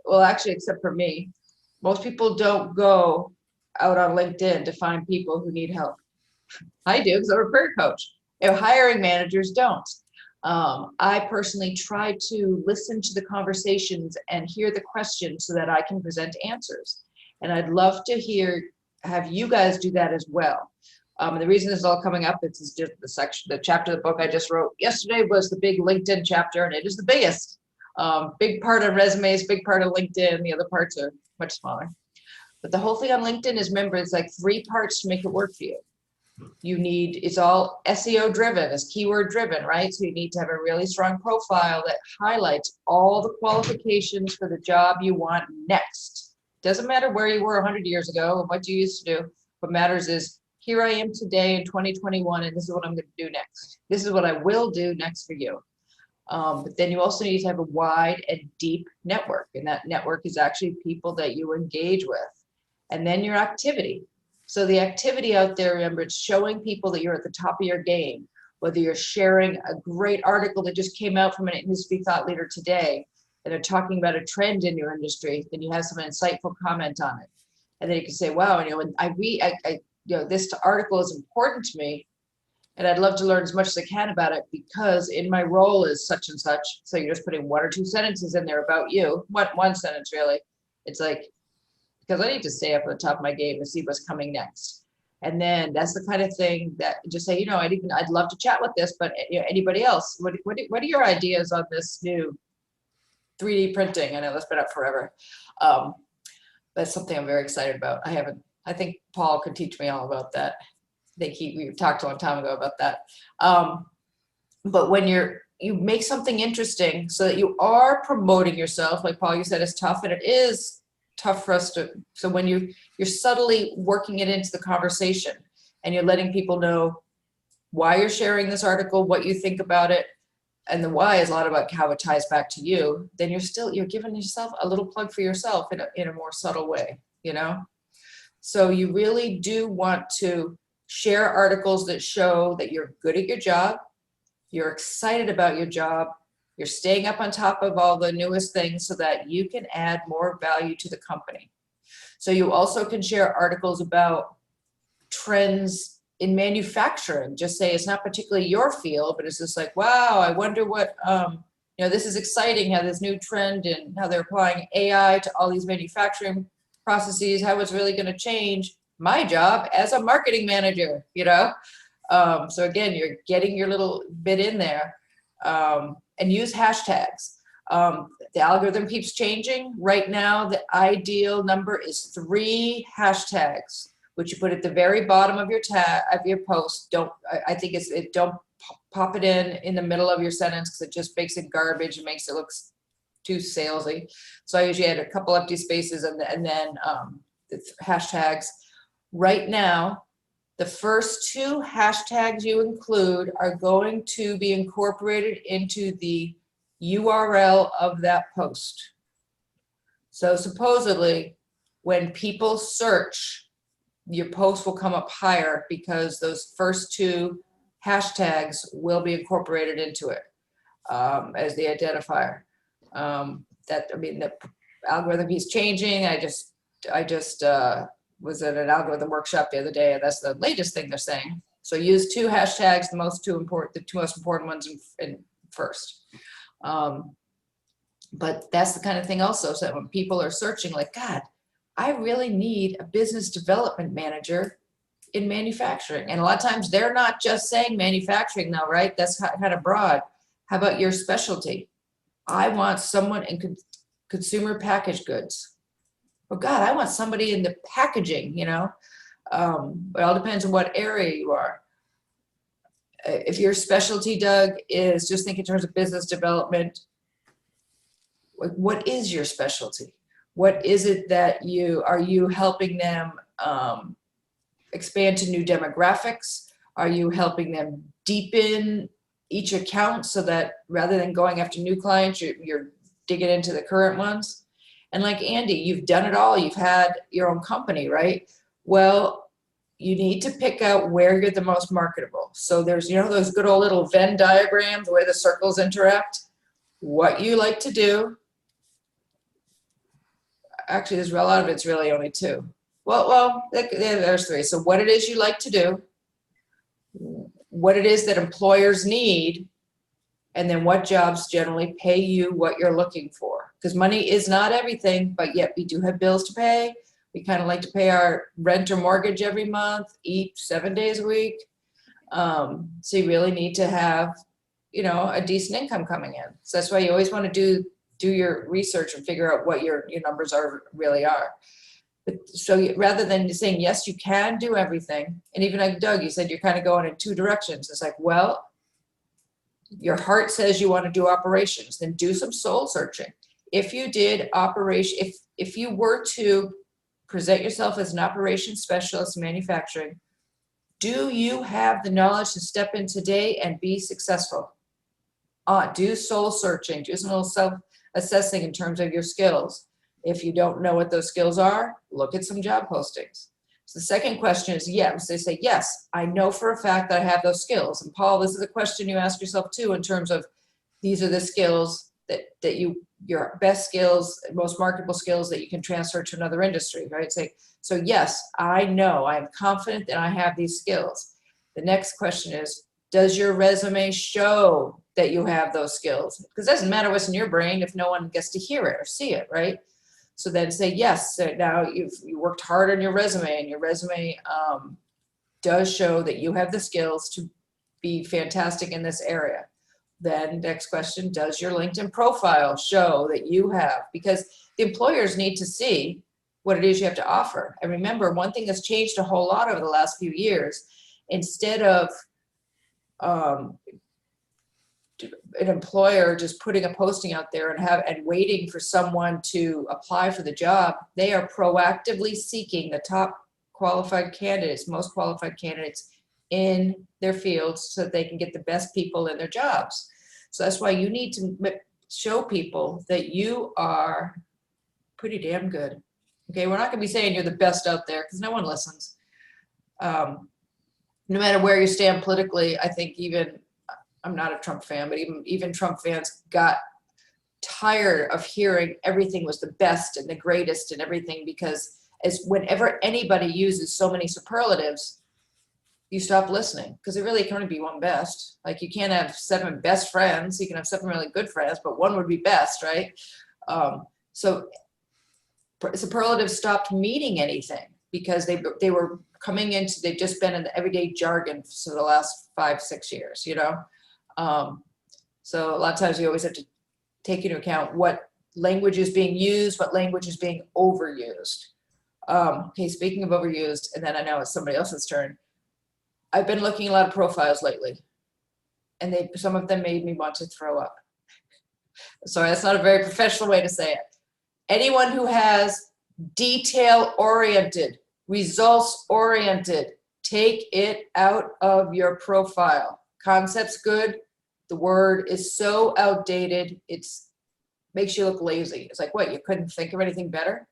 well, actually, except for me, most people don't go out on LinkedIn to find people who need help. I do, because I'm a career coach. Hiring managers don't. I personally try to listen to the conversations and hear the questions so that I can present answers. And I'd love to have you guys do that as well. The reason this is all coming up, it's just the chapter of the book I just wrote yesterday was the big LinkedIn chapter, and it is the biggest. Big part of resumes, big part of LinkedIn. The other parts are much smaller. But the whole thing on LinkedIn is, remember, it's like 3 parts to make it work for you. It's all SEO driven, it's keyword driven, right? So you need to have a really strong profile that highlights all the qualifications for the job you want next. Doesn't matter where you were 100 years ago and what you used to do. What matters is, here I am today in 2021, and this is what I'm going to do next. This is what I will do next for you. But then you also need to have a wide and deep network, and that network is actually people that you engage with. And then your activity. So the activity out there, remember, it's showing people that you're at the top of your game, whether you're sharing a great article that just came out from an industry thought leader today, and they're talking about a trend in your industry, then you have some insightful comment on it. And then you can say, wow, when I this article is important to me, and I'd love to learn as much as I can about it because in my role is such and such. So you're just putting 1 or 2 sentences in there about you, one sentence really. It's like, because I need to stay up at the top of my game to see what's coming next. And then that's the kind of thing that just say, I'd love to chat with this, but anybody else, what are your ideas on this new 3D printing? I know that's been up forever. That's something I'm very excited about. I think Paul could teach me all about that. We talked a long time ago about that. But when you make something interesting so that you are promoting yourself, like Paul, you said, it's tough, and it is tough for us to, so when you're subtly working it into the conversation and you're letting people know why you're sharing this article, what you think about it, and the why is a lot about how it ties back to you, then you're giving yourself a little plug for yourself in a more subtle way, So you really do want to share articles that show that you're good at your job, you're excited about your job, you're staying up on top of all the newest things so that you can add more value to the company. So you also can share articles about trends in manufacturing. Just say it's not particularly your field, but it's just like, wow, I wonder what, this is exciting, how this new trend and how they're applying AI to all these manufacturing processes, how it's really going to change my job as a marketing manager, So again, you're getting your little bit in there. And use hashtags. The algorithm keeps changing. Right now, the ideal number is 3 hashtags, which you put at the very bottom of your post. Don't pop it in the middle of your sentence because it just makes it garbage and makes it look too salesy. So I usually add a couple empty spaces and then the hashtags. Right now, the first 2 hashtags you include are going to be incorporated into the URL of that post. So supposedly, when people search, your post will come up higher because those first 2 hashtags will be incorporated into it as the identifier. The algorithm keeps changing. I just was at an algorithm workshop the other day, and that's the latest thing they're saying. So use 2 hashtags, the 2 most important ones in first. But that's the kind of thing also, so that when people are searching, like, God, I really need a business development manager in manufacturing. And a lot of times they're not just saying manufacturing though, right? That's kind of broad. How about your specialty? I want someone in consumer packaged goods. Oh God, I want somebody in the packaging, but it all depends on what area you are. If your specialty, Doug, is just think in terms of business development, what is your specialty? What is it that are you helping them expand to new demographics? Are you helping them deepen each account so that rather than going after new clients, you're digging into the current ones? And like Andy, you've done it all. You've had your own company, right? Well, you need to pick out where you're the most marketable. So there's, those good old little Venn diagrams where the circles interact. What you like to do, actually, there's a lot of it's really only two. Well, there's three. So what it is you like to do, what it is that employers need, and then what jobs generally pay you what you're looking for. Because money is not everything, but yet we do have bills to pay. We kind of like to pay our rent or mortgage every month, eat 7 days a week. So you really need to have, you know, a decent income coming in. So that's why you always want to do your research and figure out what your numbers really are. But so rather than saying, yes, you can do everything. And even like Doug, you said you're kind of going in two directions. It's like, well, your heart says you want to do operations, then do some soul searching. If you did operation, if you were to present yourself as an operations specialist in manufacturing, do you have the knowledge to step in today and be successful? Do soul searching, do some little self-assessing in terms of your skills. If you don't know what those skills are, look at some job postings. So the second question is, yes, they say, yes, I know for a fact that I have those skills. And Paul, this is a question you ask yourself too, in terms of these are the skills that your best skills, most marketable skills that you can transfer to another industry, right? So yes, I know, I'm confident that I have these skills. The next question is, does your resume show that you have those skills? Because it doesn't matter what's in your brain if no one gets to hear it or see it, right? So then say, yes, so now you worked hard on your resume, and your resume does show that you have the skills to be fantastic in this area. Then next question, does your LinkedIn profile show that you have? Because the employers need to see what it is you have to offer. And remember, one thing that's changed a whole lot over the last few years, instead of an employer just putting a posting out there and waiting for someone to apply for the job, they are proactively seeking the top qualified candidates, most qualified candidates in their fields so that they can get the best people in their jobs. So that's why you need to show people that you are pretty damn good. Okay, we're not going to be saying you're the best out there because no one listens. No matter where you stand politically, I think I'm not a Trump fan, but even Trump fans got tired of hearing everything was the best and the greatest and everything, because whenever anybody uses so many superlatives, you stop listening, because it really can only be one best. Like, you can't have 7 best friends. You can have 7 really good friends, but one would be best, right? So superlatives stopped meaning anything because they were coming into, they've just been in the everyday jargon for the last 5-6 years, you know? So a lot of times you always have to take into account what language is being used, what language is being overused. Okay, speaking of overused, and then I know it's somebody else's turn. I've been looking at a lot of profiles lately, and some of them made me want to throw up. Sorry, that's not a very professional way to say it. Anyone who has detail-oriented, results-oriented, take it out of your profile. Concept's good. The word is so outdated, it makes you look lazy. It's like, what, you couldn't think of anything better?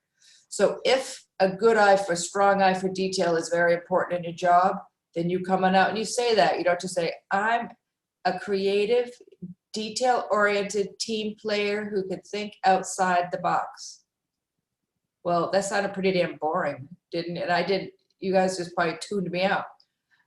So if a strong eye for detail is very important in your job, then you come on out and you say that. You don't just say, I'm a creative, detail-oriented team player who could think outside the box. Well, that sounded pretty damn boring, didn't it? And you guys just probably tuned me out.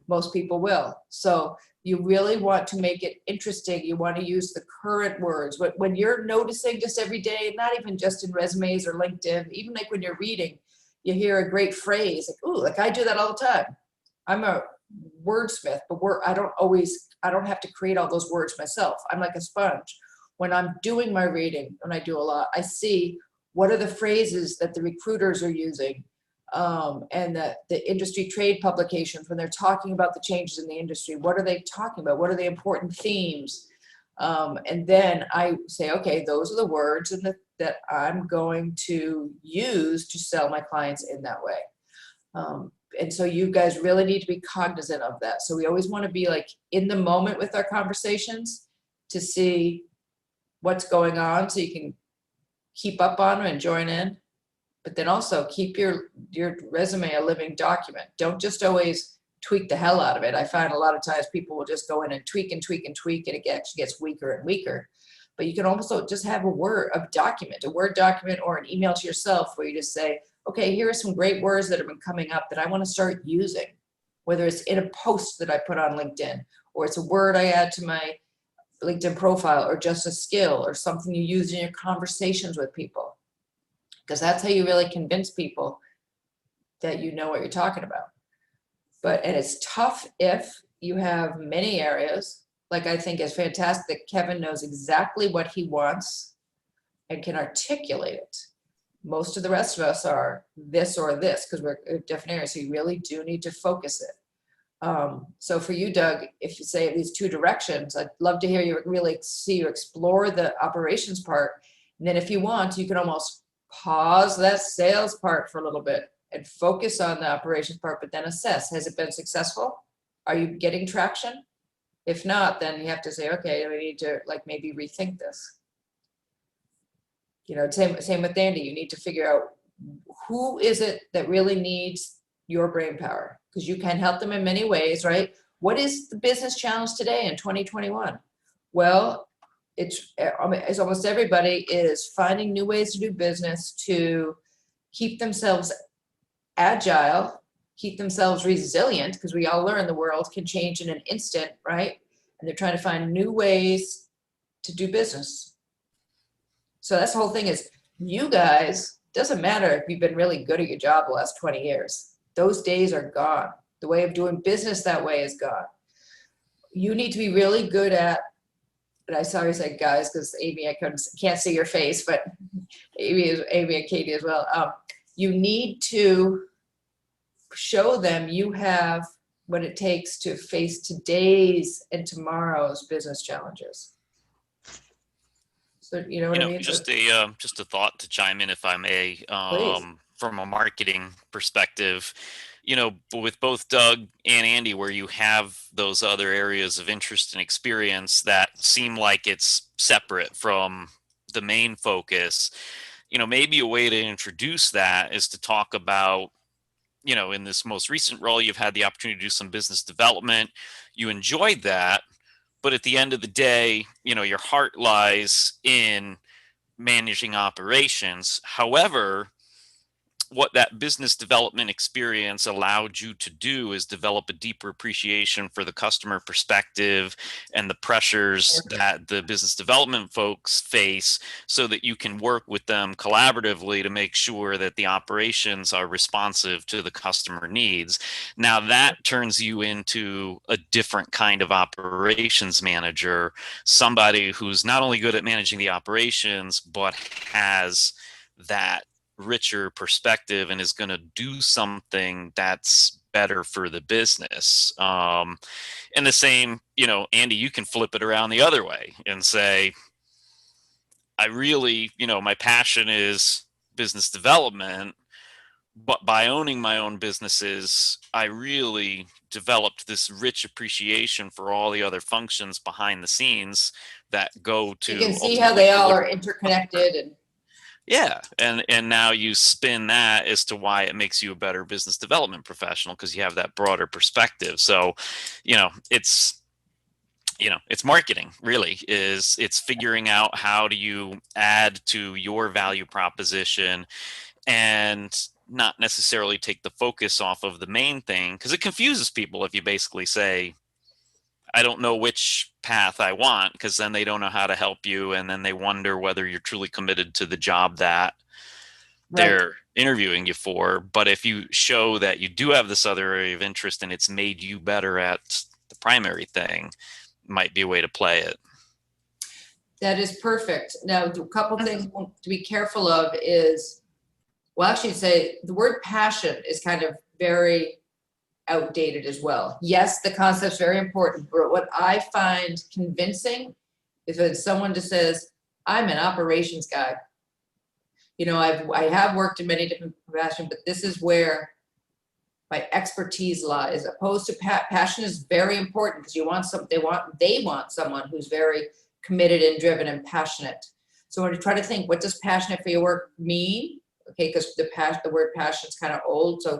Most people will. So you really want to make it interesting. You want to use the current words. When you're noticing just every day, not even just in resumes or LinkedIn, even like when you're reading, you hear a great phrase, like, ooh, like I do that all the time. I'm a wordsmith, but I don't have to create all those words myself. I'm like a sponge. When I'm doing my reading, when I do a lot, I see what are the phrases that the recruiters are using, and the industry trade publications, when they're talking about the changes in the industry, what are they talking about? What are the important themes? And then I say, okay, those are the words that I'm going to use to sell my clients in that way. And so you guys really need to be cognizant of that. So we always want to be like in the moment with our conversations to see what's going on, so you can keep up on and join in. But then also keep your resume a living document. Don't just always tweak the hell out of it. I find a lot of times people will just go in and tweak and tweak and tweak, and it actually gets weaker and weaker. but you can also just have a Word document or an email to yourself where you just say, okay, here are some great words that have been coming up that I want to start using, whether it's in a post that I put on LinkedIn, or it's a word I add to my LinkedIn profile, or just a skill or something you use in your conversations with people. Because that's how you really convince people that you know what you're talking about. And it's tough if you have many areas. Like, I think it's fantastic that Kevin knows exactly what he wants and can articulate it. Most of the rest of us are this or this because we're in different areas. So you really do need to focus it. So for you, Doug, if you say these two directions, I'd love to hear you really see you explore the operations part. And then if you want, you can almost pause that sales part for a little bit and focus on the operations part, but then assess, has it been successful? Are you getting traction? If not, then you have to say, okay, we need to like maybe rethink this. You know, same with Andy, you need to figure out who is it that really needs your brain power, because you can help them in many ways, right? What is the business challenge today in 2021? Well, it's almost everybody is finding new ways to do business to keep themselves agile, keep themselves resilient, because we all learn the world can change in an instant, right? And they're trying to find new ways to do business. So that's the whole thing is, you guys, doesn't matter if you've been really good at your job the last 20 years. Those days are gone. The way of doing business that way is gone. You need to be really good at, and I sorry say guys, because Amy, I can't see your face, but Amy and Katie as well. You need to show them you have what it takes to face today's and tomorrow's business challenges. So you know what I mean? Just a thought to chime in, if I may, from a marketing perspective. With both Doug and Andy, where you have those other areas of interest and experience that seem like it's separate from the main focus, maybe a way to introduce that is to talk about, in this most recent role, you've had the opportunity to do some business development. You enjoyed that, but at the end of the day, your heart lies in managing operations. However, what that business development experience allowed you to do is develop a deeper appreciation for the customer perspective and the pressures that the business development folks face, so that you can work with them collaboratively to make sure that the operations are responsive to the customer needs. Now that turns you into a different kind of operations manager, somebody who's not only good at managing the operations, but has that richer perspective and is going to do something that's better for the business. And the same, Andy, you can flip it around the other way and say, I really, my passion is business development, but by owning my own businesses, I really developed this rich appreciation for all the other functions behind the scenes that go to, you can see how they all are interconnected. And yeah. And now you spin that as to why it makes you a better business development professional, because you have that broader perspective. So, it's marketing really it's figuring out how do you add to your value proposition and not necessarily take the focus off of the main thing, because it confuses people if you basically say, I don't know which path I want, because then they don't know how to help you. And then they wonder whether you're truly committed to the job that they're interviewing you for. But if you show that you do have this other area of interest and it's made you better at the primary thing, might be a way to play it. That is perfect. Now, a couple things to be careful of is, well, actually say the word passion is kind of very outdated as well. Yes, the concept's very important, but what I find convincing is when someone just says, I'm an operations guy. I have worked in many different professions, but this is where my expertise lies. Opposed to passion is very important, because they want someone who's very committed and driven and passionate. So when you try to think, what does passionate for your work mean? Okay, because the word passion is kind of old. So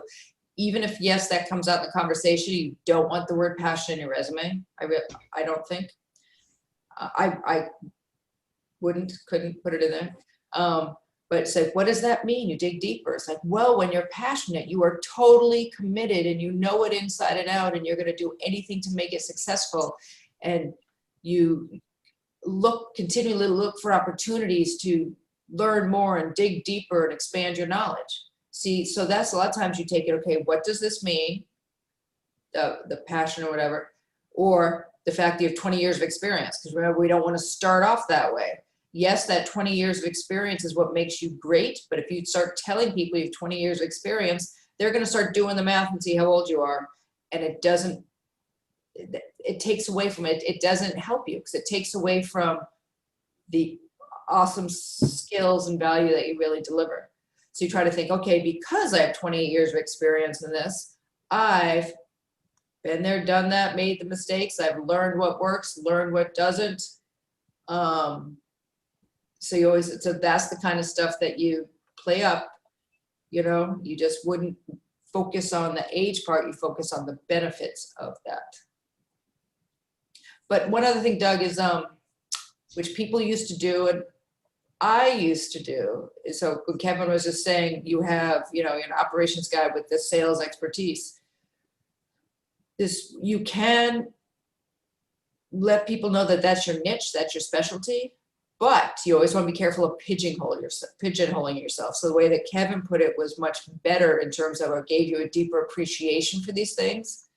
even if, yes, that comes out in the conversation, you don't want the word passion in your resume. I don't think. I couldn't put it in there. But it's like, what does that mean? You dig deeper. It's like, well, when you're passionate, you are totally committed and you know it inside and out, and you're going to do anything to make it successful. And you continually look for opportunities to learn more and dig deeper and expand your knowledge. See, so that's a lot of times you take it, okay, what does this mean? The passion or whatever, or the fact that you have 20 years of experience, because remember, we don't want to start off that way. Yes, that 20 years of experience is what makes you great, but if you start telling people you have 20 years of experience, they're going to start doing the math and see how old you are, and it takes away from it. It doesn't help you, because it takes away from the awesome skills and value that you really deliver. So you try to think, okay, because I have 28 years of experience in this, I've been there, done that, made the mistakes, I've learned what works, learned what doesn't. So that's the kind of stuff that you play up, you just wouldn't focus on the age part, you focus on the benefits of that. But one other thing, Doug, is which people used to do, and I used to do, is, so when Kevin was just saying, you have, you're an operations guy with the sales expertise. You can let people know that that's your niche, that's your specialty, but you always want to be careful of pigeonholing yourself. So the way that Kevin put it was much better in terms of, it gave you a deeper appreciation for these things.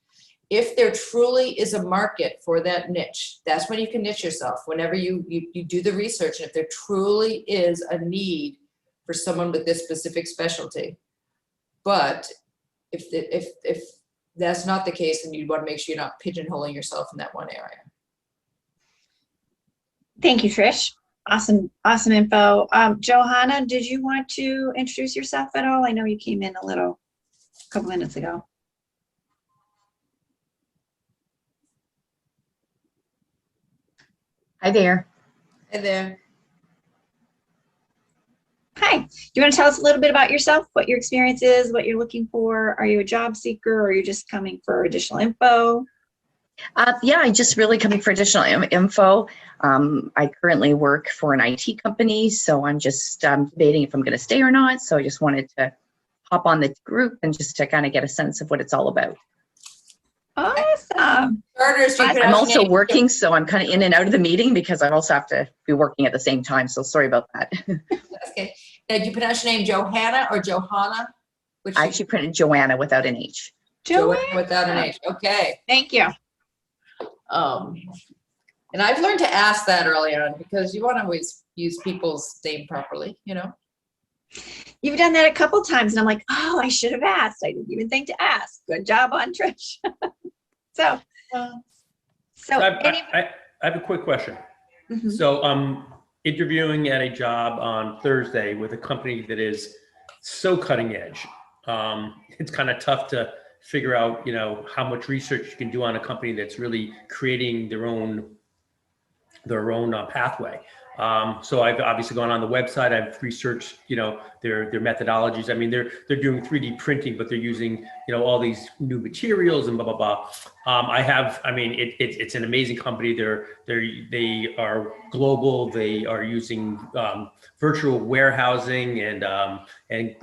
If there truly is a market for that niche, that's when you can niche yourself. Whenever you do the research, and if there truly is a need for someone with this specific specialty. But if that's not the case, then you want to make sure you're not pigeonholing yourself in that one area. Thank you, Trish. Awesome info. Johanna, did you want to introduce yourself at all? I know you came in a couple minutes ago. Hi there. Hi there. Hi. Do you want to tell us a little bit about yourself, what your experience is, what you're looking for? Are you a job seeker, or are you just coming for additional info? Yeah, I'm just really coming for additional info. I currently work for an IT company, so I'm just debating if I'm going to stay or not. So I just wanted to hop on the group and just to kind of get a sense of what it's all about. Awesome. I'm also working, so I'm kind of in and out of the meeting because I also have to be working at the same time. So sorry about that. Okay. Now, do you pronounce your name Johanna or Johanna? I actually printed Joanna without an H. Joanna without an H. Okay. Thank you. And I've learned to ask that early on, because you want to always use people's name properly, You've done that a couple times, and I'm like, oh, I should have asked. I didn't even think to ask. Good job on Trish. So I have a quick question. Mm-hmm. So I'm interviewing at a job on Thursday with a company that is so cutting edge. It's kind of tough to figure out, how much research you can do on a company that's really creating their own pathway. So I've obviously gone on the website. I've researched, their methodologies. I mean, they're doing 3D printing, but they're using, all these new materials and blah blah blah. It's an amazing company. They are global. They are using virtual warehousing and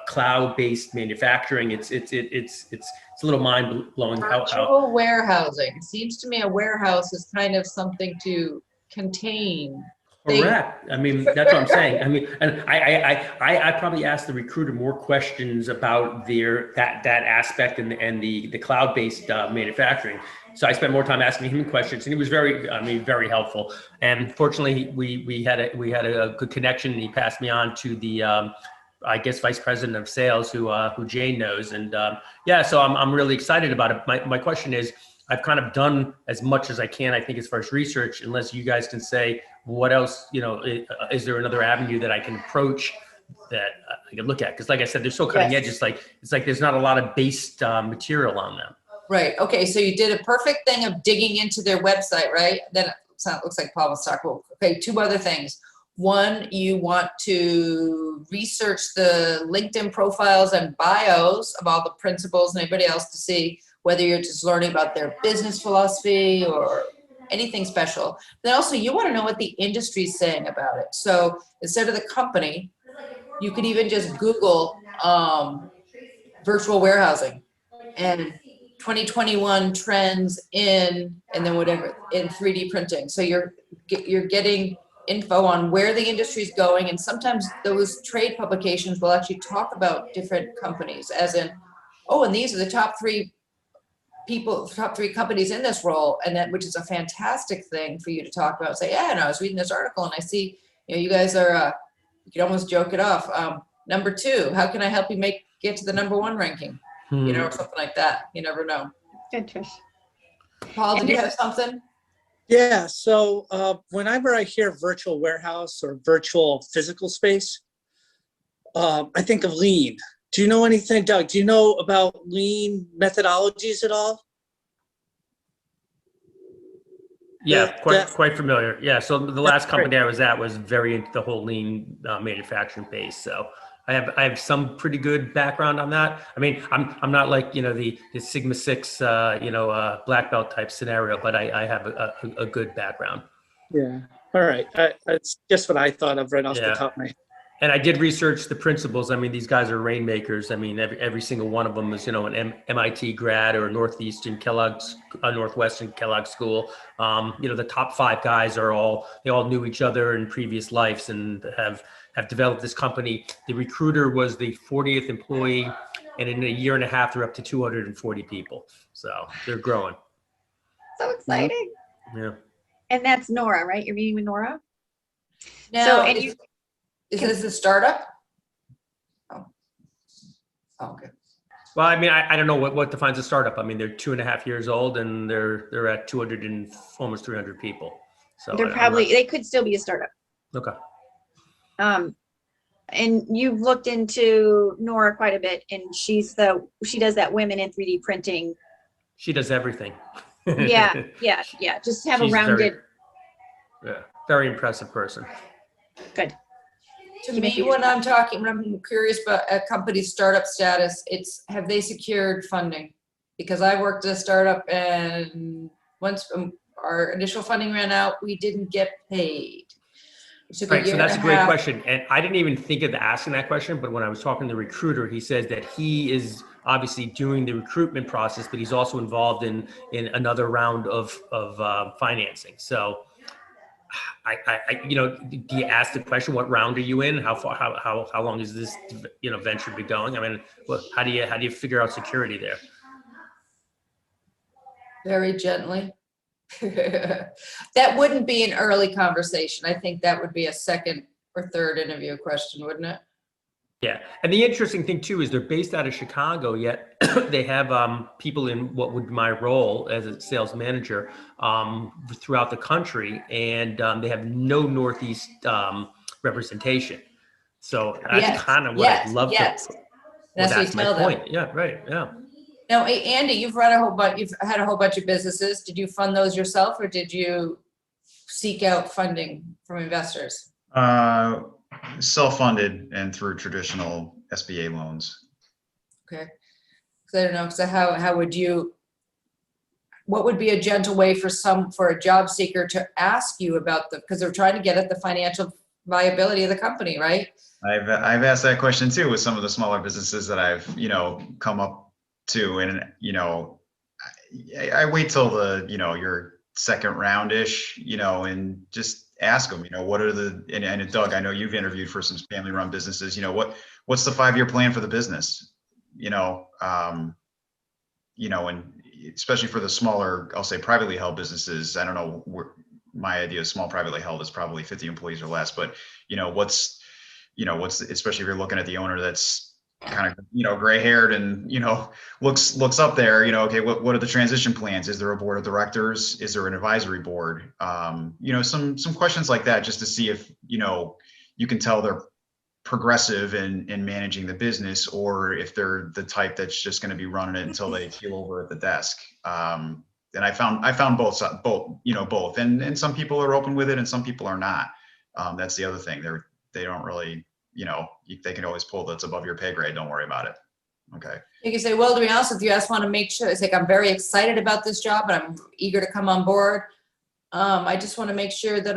cloud-based manufacturing. It's a little mind-blowing. Virtual warehousing. It seems to me a warehouse is kind of something to contain. Correct. I mean, that's what I'm saying. I mean, and I probably asked the recruiter more questions about that aspect and the cloud-based manufacturing. So I spent more time asking him questions, and he was very helpful. And fortunately, we had a good connection, and he passed me on to the vice president of sales who Jane knows. And so I'm really excited about it. My question is, I've kind of done as much as I can, I think, as far as research, unless you guys can say what else, is there another avenue that I can approach that I can look at? Because like I said, they're so cutting edge. It's like there's not a lot of based material on them. Right. Okay. So you did a perfect thing of digging into their website, right? Then it looks like Paul was talking. Okay. Two other things. One, you want to research the LinkedIn profiles and bios of all the principals and everybody else to see whether you're just learning about their business philosophy or anything special. Then also you want to know what the industry's saying about it. So instead of the company, you could even just Google virtual warehousing and 2021 trends in, and then whatever, in 3D printing. So you're getting info on where the industry is going, and sometimes those trade publications will actually talk about different companies, as in, oh, and these are the top 3 people, top 3 companies in this role, and that, which is a fantastic thing for you to talk about. Say, yeah, and I was reading this article and I see, you know, you guys are, you can almost joke it off. Number 2, how can I help you get to the number 1 ranking? You know, or something like that. You never know. Good, Trish. Paul, did you have something? Yeah, so whenever I hear virtual warehouse or virtual physical space, I think of lean. Do you know anything, Doug? Do you know about lean methodologies at all? Yeah, quite familiar. Yeah, so the last company I was at was very into the whole lean manufacturing base. So I have some pretty good background on that. I mean, I'm not like, you know, the Sigma 6 black belt type scenario, but I have a good background. Yeah. All right. That's just what I thought of right off the Yeah. top of my head. And I did research the principals. I mean, these guys are rainmakers. I mean, every single one of them is, you know, an MIT grad or Northwestern Kellogg School. You know, the top 5 guys they all knew each other in previous lives and have developed this company. The recruiter was the 40th employee, and in a year and a half, they're up to 240 people. So they're growing. So exciting. Yeah. And that's Nora, right? You're meeting with Nora? Now, and is this a startup? Oh, okay. Well, I mean, I don't know what defines a startup. I mean, they're 2.5 years old and they're at 200 and almost 300 people. So they could still be a startup. Okay. And you've looked into Nora quite a bit, and she does that women in 3D printing. She does everything. Yeah. Just have a rounded. Very impressive person. Good. To me, when I'm curious about a company's startup status, it's, have they secured funding? Because I worked at a startup, and once our initial funding ran out, we didn't get paid. Right, so that's a great question. And I didn't even think of asking that question, but when I was talking to the recruiter, he says that he is obviously doing the recruitment process, but he's also involved in another round of financing. So I you know, do you ask the question, what round are you in? How long is this, you know, venture be going? I mean, how do you figure out security there? Very gently. That wouldn't be an early conversation. I think that would be a second or third interview question, wouldn't it? Yeah, and the interesting thing too is they're based out of Chicago, yet they have people in what would be my role as a sales manager throughout the country, and they have no Northeast representation. So that's kind of what I'd love to. That's my point. Yeah, right. Yeah. Now, Andy, you've had a whole bunch of businesses. Did you fund those yourself, or did you seek out funding from investors? Self-funded and through traditional SBA loans. Okay. So I don't know. So how would you? What would be a gentle way for a job seeker to ask you about because they're trying to get at the financial viability of the company, right? I've asked that question too with some of the smaller businesses that I've come up to, and I wait till the your second round-ish, and just ask them, what are and Doug, I know you've interviewed for some family-run businesses, what's the 5-year plan for the business, and especially for the smaller, I'll say privately held businesses. I don't know my idea of small privately held is probably 50 employees or less, but what's especially if you're looking at the owner that's kind of gray haired and looks up there, okay, what are the transition plans? Is there a board of directors? Is there an advisory board? Some questions like that, just to see if you can tell they're progressive in managing the business, or if they're the type that's just going to be running it until they keel over at the desk. And I found both, and some people are open with it and some people are not. That's the other thing. They don't really, they can always pull that's above your pay grade. Don't worry about it. Okay. You can say, well, to be honest with you, I just want to make sure, it's like, I'm very excited about this job and I'm eager to come on board. I just want to make sure that,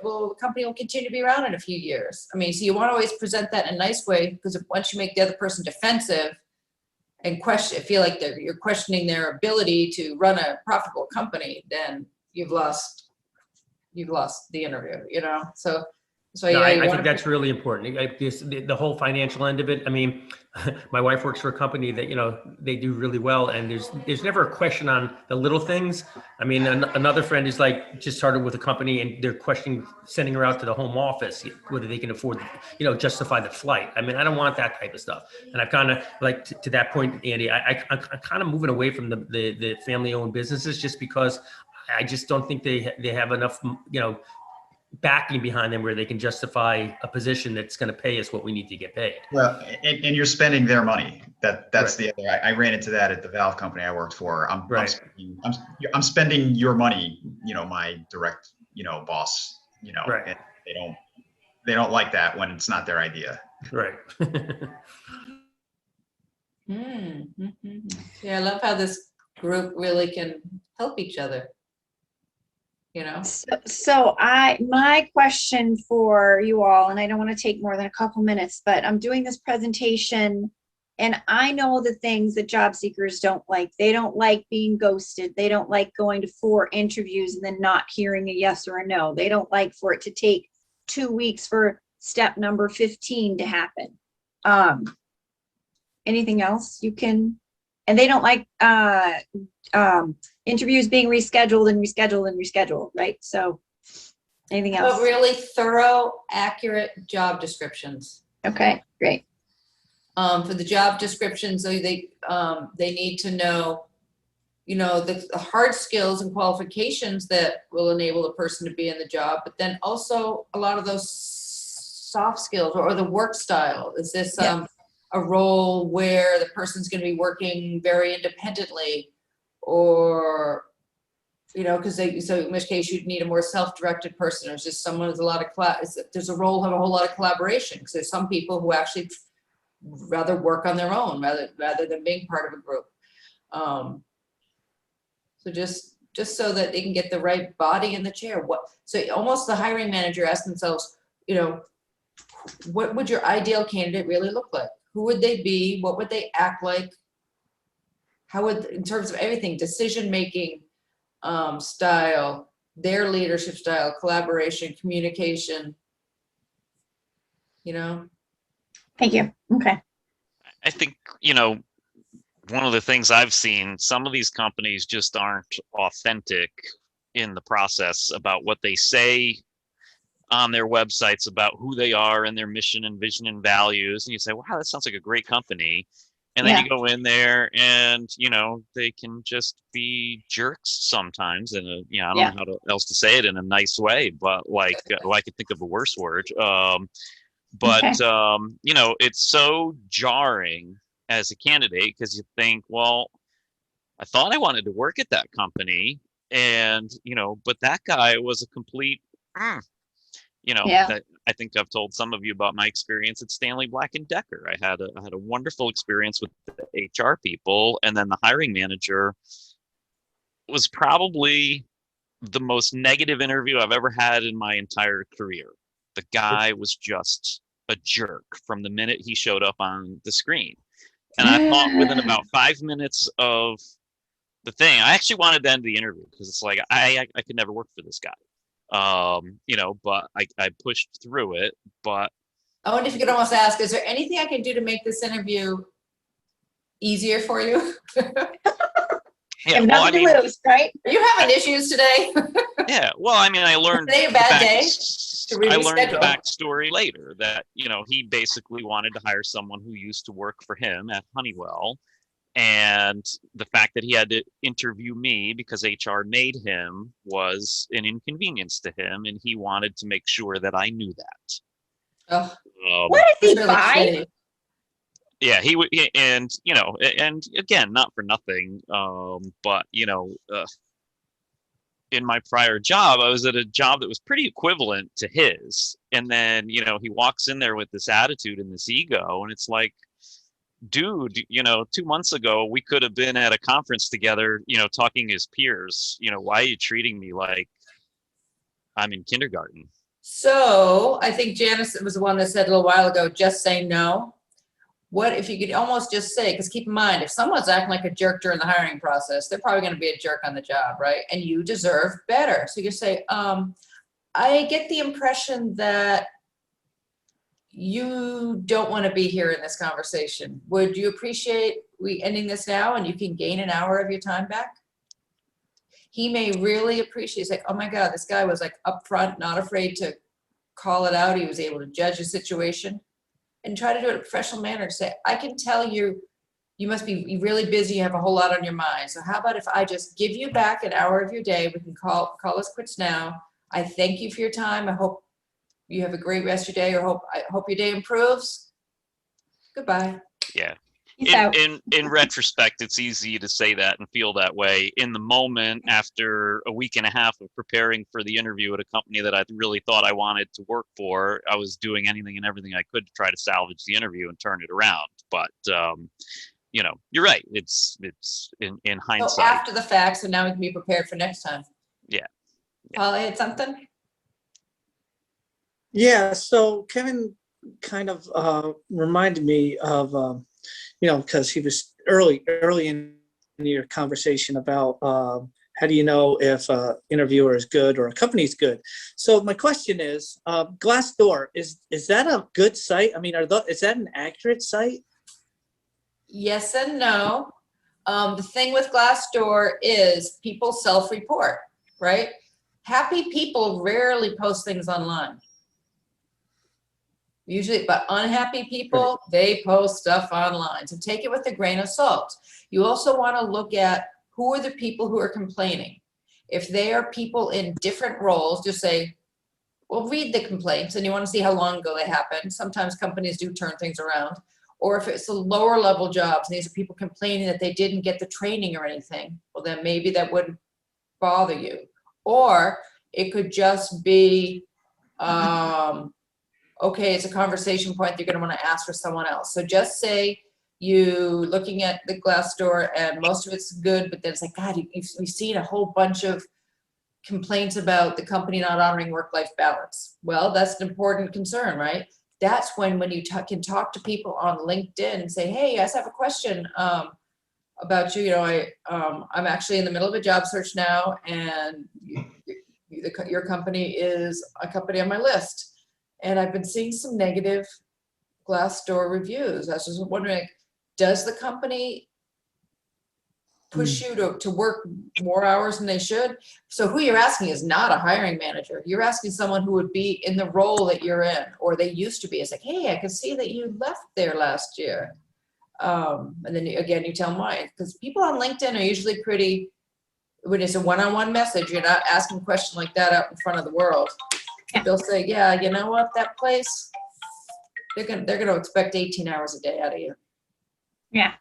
well, the company will continue to be around in a few years. I mean, so you want to always present that in a nice way, because if once you make the other person defensive and feel like you're questioning their ability to run a profitable company, then you've lost the interview, you know? So No, yeah, I think that's really important. The whole financial end of it. I mean, my wife works for a company that, you know, they do really well, and there's never a question on the little things. I mean, another friend is like just started with a company, and they're questioning sending her out to the home office, whether they can afford, you know, justify the flight. I mean, I don't want that type of stuff. And I've kind of like to that point, Andy, I'm kind of moving away from the family-owned businesses, just because I just don't think they have enough, you know, backing behind them where they can justify a position that's going to pay us what we need to get paid. Well, and you're spending their money. That's Right. the other. I ran into that at the valve company I worked for. Right. I'm spending your money. You know, my direct, you know, boss. You know, Right. and they don't like that when it's not their idea. Right. Yeah, I love how this group really can help each other. You know? So my question for you all, and I don't want to take more than a couple minutes, but I'm doing this presentation and I know the things that job seekers don't like. They don't like being ghosted. They don't like going to 4 interviews and then not hearing a yes or a no. They don't like for it to take 2 weeks for step number 15 to happen. Anything else you can, and they don't like interviews being rescheduled and rescheduled and rescheduled, right? So anything else? But really thorough, accurate job descriptions. Okay, great. For the job descriptions, they need to know, you know, the hard skills and qualifications that will enable a person to be in the job, but then also a lot of those soft skills or the work style. Is this a role where the person's going to be working very independently, or, you know, because so in which case you'd need a more self-directed person, or is just someone with a lot of there's a role have a whole lot of collaboration, because there's some people who actually rather work on their own rather than being part of a group. So just so that they can get the right body in the chair. So almost the hiring manager asks themselves, you know, what would your ideal candidate really look like? Who would they be? What would they act like? How would, in terms of everything, decision-making style, their leadership style, collaboration, communication, you know? Thank you. Okay. I think, you know, one of the things I've seen, some of these companies just aren't authentic in the process about what they say on their websites about who they are and their mission and vision and values. And you say, wow, that sounds like a great company. And then you go in there and, you know, they can just be jerks sometimes. And, you know, I don't know how else to say it in a nice way, but like, I could think of a worse word. You know, it's so jarring as a candidate, because you think, well, I thought I wanted to work at that company, and, you know, but that guy was a complete, you know, that I think I've told some of you about my experience at Stanley Black & Decker. I had a wonderful experience with the HR people, and then the hiring manager was probably the most negative interview I've ever had in my entire career. The guy was just a jerk from the minute he showed up on the screen. And I thought within about 5 minutes of the thing, I actually wanted to end the interview, because it's like, I could never work for this guy. You know, but I pushed through it. But I wonder if you could almost ask, is there anything I can do to make this interview easier for you? Yeah, nothing to lose, right? Are you having issues today? Yeah, well, I mean, I learned today a bad day. I learned the backstory later, that, you know, he basically wanted to hire someone who used to work for him at Honeywell. And the fact that he had to interview me because HR made him was an inconvenience to him, and he wanted to make sure that I knew that. What is he by? Yeah, he would, and, you know, and again, not for nothing, but, you know, in my prior job, I was at a job that was pretty equivalent to his, and then, you know, he walks in there with this attitude and this ego, and it's like, dude, you know, 2 months ago, we could have been at a conference together, you know, talking as peers. You know, why are you treating me like I'm in kindergarten. So I think Janice was the one that said a little while ago, just say no. What if you could almost just say, because keep in mind, if someone's acting like a jerk during the hiring process, they're probably going to be a jerk on the job, right? And you deserve better. So you say, I get the impression that you don't want to be here in this conversation. Would you appreciate we ending this now and you can gain an hour of your time back? He may really appreciate, he's like, oh my God, this guy was like upfront, not afraid to call it out. He was able to judge the situation and try to do it in a professional manner. Say, I can tell you, you must be really busy. You have a whole lot on your mind. So how about if I just give you back an hour of your day? We can call us quits now. I thank you for your time. I hope you have a great rest of your day, or I hope your day improves. Goodbye. Yeah. Peace out. In retrospect, it's easy to say that and feel that way. In the moment, after a week and a half of preparing for the interview at a company that I really thought I wanted to work for, I was doing anything and everything I could to try to salvage the interview and turn it around. But you know, you're right. It's in hindsight. So after the fact, so now we can be prepared for next time. Yeah. Paul, had something? Yeah, so Kevin kind of reminded me of, you know, because he was early in your conversation about how do you know if an interviewer is good or a company's good. So my question is, Glassdoor, is that a good site? I mean, is that an accurate site? Yes and no. The thing with Glassdoor is people self-report, right? Happy people rarely post things online. Usually, but unhappy people, they post stuff online. So take it with a grain of salt. You also want to look at who are the people who are complaining. If they are people in different roles, just say, well, read the complaints, and you want to see how long ago they happened. Sometimes companies do turn things around. Or if it's the lower level jobs, and these are people complaining that they didn't get the training or anything, well, then maybe that wouldn't bother you. Or it could just be, okay, it's a conversation point you're going to want to ask for someone else. So just say you looking at the Glassdoor and most of it's good, but then it's like, God, we've seen a whole bunch of complaints about the company not honoring work-life balance. Well, that's an important concern, right? That's when you can talk to people on LinkedIn and say, hey, I just have a question about you. You know, I'm actually in the middle of a job search now, and your company is a company on my list. And I've been seeing some negative Glassdoor reviews. I was just wondering, does the company push you to work more hours than they should? So who you're asking is not a hiring manager. You're asking someone who would be in the role that you're in, or they used to be. It's like, hey, I can see that you left there last year. And then again, you tell them why. Because people on LinkedIn are usually pretty, when it's a one-on-one message, you're not asking a question like that out in front of the world. They'll say, yeah, you know what, that place, they're gonna expect 18 hours a day out of you. Yeah.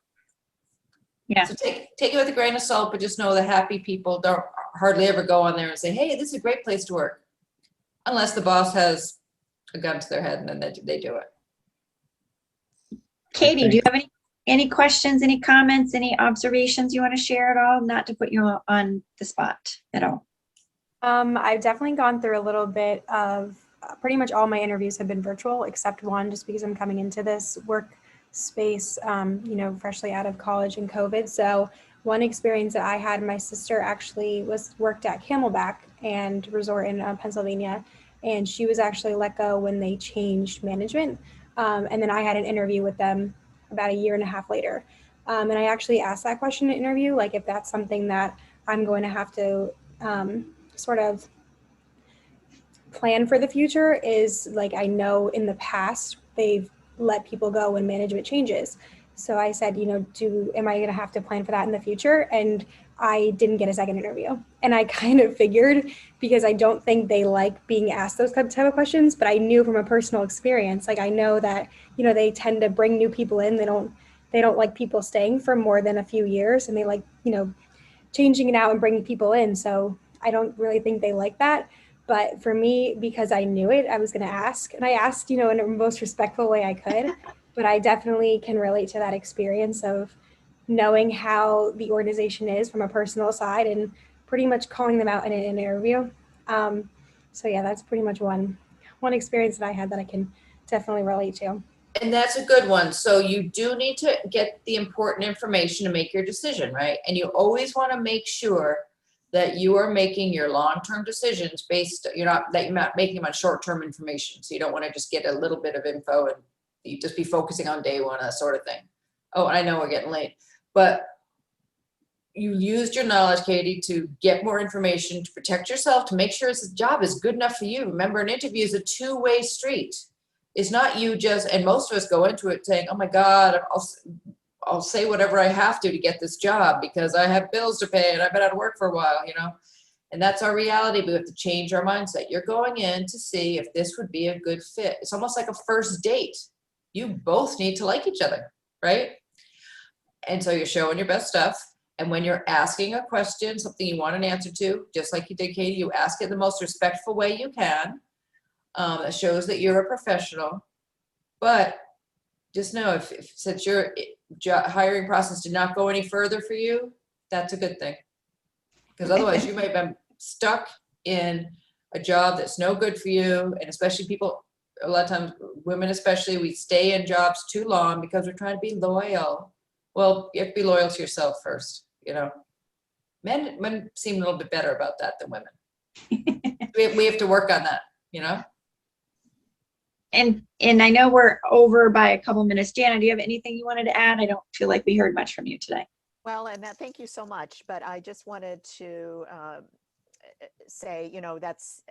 Yeah. So take it with a grain of salt, but just know the happy people don't hardly ever go on there and say, hey, this is a great place to work. Unless the boss has a gun to their head, and then they do it. Katie, do you have any questions, any comments, any observations you want to share at all? Not to put you on the spot at all. I've definitely gone through a little bit of pretty much all my interviews have been virtual except one, just because I'm coming into this work space, you know, freshly out of college and COVID. So one experience that I had, my sister actually worked at Camelback and Resort in Pennsylvania, and she was actually let go when they changed management. And then I had an interview with them about a year and a half later. And I actually asked that question in an interview, like if that's something that I'm going to have to sort of plan for the future, is like, I know in the past they've let people go when management changes. So I said, you know, am I going to have to plan for that in the future? And I didn't get a second interview. And I kind of figured, because I don't think they like being asked those type of questions, but I knew from a personal experience, like I know that, you know, they tend to bring new people in. They don't like people staying for more than a few years, and they like, you know, changing it out and bringing people in. So I don't really think they like that. But for me, because I knew it, I was going to ask. And I asked, you know, in the most respectful way I could. But I definitely can relate to that experience of knowing how the organization is from a personal side and pretty much calling them out in an interview. So yeah, that's pretty much one experience that I had that I can definitely relate to. And that's a good one. So you do need to get the important information to make your decision, right? And you always want to make sure that you are making your long-term decisions based, you're not making them on short-term information. So you don't want to just get a little bit of info and you just be focusing on day one, that sort of thing. Oh, I know we're getting late, but you used your knowledge, Katie, to get more information, to protect yourself, to make sure this job is good enough for you. Remember, an interview is a two-way street. It's not you just, and most of us go into it saying, oh my God, I'll say whatever I have to get this job because I have bills to pay and I've been out of work for a while, you know? And that's our reality, but we have to change our mindset. You're going in to see if this would be a good fit. It's almost like a first date. You both need to like each other, right? And so you're showing your best stuff. And when you're asking a question, something you want an answer to, just like you did, Katie, you ask it the most respectful way you can. That shows that you're a professional. But just know if since your hiring process did not go any further for you, that's a good thing. Because otherwise you may have been stuck in a job that's no good for you. And especially people, a lot of times, women especially, we stay in jobs too long because we're trying to be loyal. Well, you have to be loyal to yourself first, you know. Men seem a little bit better about that than women. we have to work on that, you know. And I know we're over by a couple minutes. Jana, do you have anything you wanted to add? I don't feel like we heard much from you today. Well, and thank you so much. But I just wanted to say, you know, that's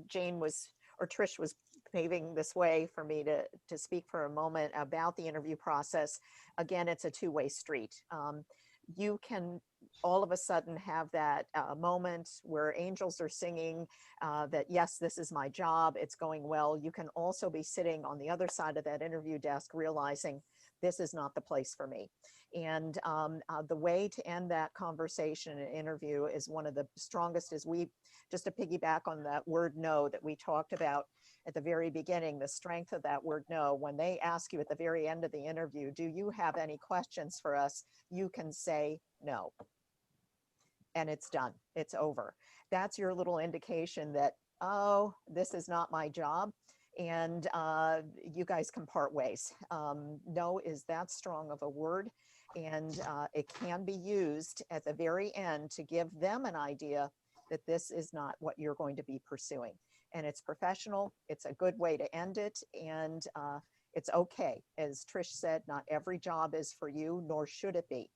Jane was, or Trish was paving this way for me to speak for a moment about the interview process. Again, it's a two-way street. You can all of a sudden have that moment where angels are singing that, yes, this is my job, it's going well. You can also be sitting on the other side of that interview desk realizing this is not the place for me. And the way to end that conversation and interview is one of the strongest is just to piggyback on that word no that we talked about at the very beginning, the strength of that word no. When they ask you at the very end of the interview, do you have any questions for us? You can say no. And it's done. It's over. That's your little indication that, oh, this is not my job. And you guys can part ways. No is that strong of a word. And it can be used at the very end to give them an idea that this is not what you're going to be pursuing. And it's professional. It's a good way to end it. And it's okay. As Trish said, not every job is for you, nor should it be.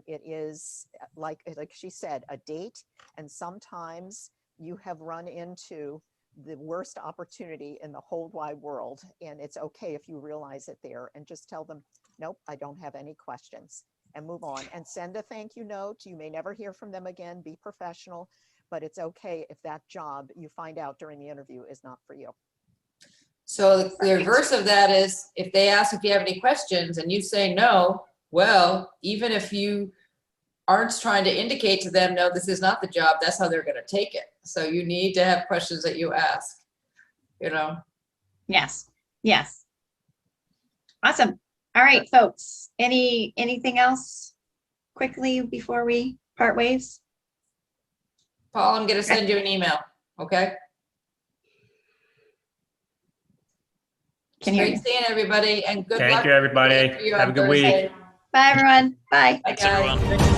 It is, like she said, a date. And sometimes you have run into the worst opportunity in the whole wide world. And it's okay if you realize it there and just tell them, nope, I don't have any questions, and move on and send a thank you note. You may never hear from them again. Be professional, but it's okay if that job you find out during the interview is not for you. So the reverse of that is if they ask if you have any questions and you say no, well, even if you aren't trying to indicate to them, no, this is not the job, that's how they're going to take it. So you need to have questions that you ask, you know? Yes. Yes. Awesome. All right, folks. Anything else quickly before we part ways? Paul, I'm going to send you an email. Okay. Can hear you. Great seeing everybody and good luck. Thank you, everybody. for you Have on a good week. Thursday. Bye, everyone. Bye. Bye, Thanks, guys. everyone.